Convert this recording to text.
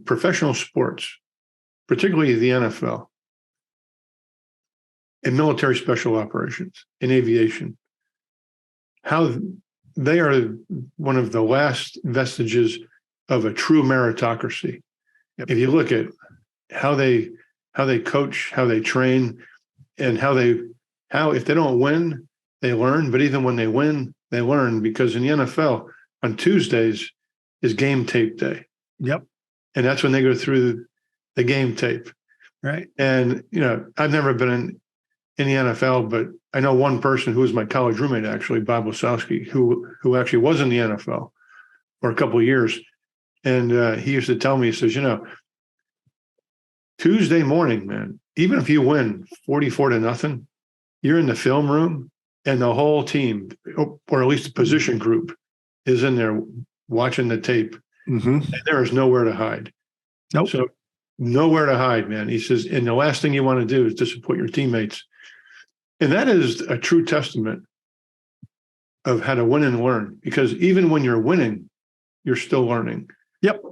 professional sports, particularly the NFL, in military special operations, in aviation, how they are one of the last vestiges of a true meritocracy. Yep. If you look at how they coach, how they train, and how if they don't win, they learn. But even when they win, they learn, because in the NFL on Tuesdays is game tape day. Yep. And that's when they go through the game tape. Right. And, I've never been in the NFL, but I know one person who was my college roommate, actually, Bob Wasowski, who actually was in the NFL for a couple of years. And he used to tell me, he says, Tuesday morning, man, even if you win 44-0, you're in the film room and the whole team, or at least the position group, is in there watching the tape. Mm-hmm. And there is nowhere to hide. Nope. So nowhere to hide, man. He says, and the last thing you want to do is disappoint your teammates. And that is a true testament of how to win and learn, because even when you're winning, you're still learning. Yep.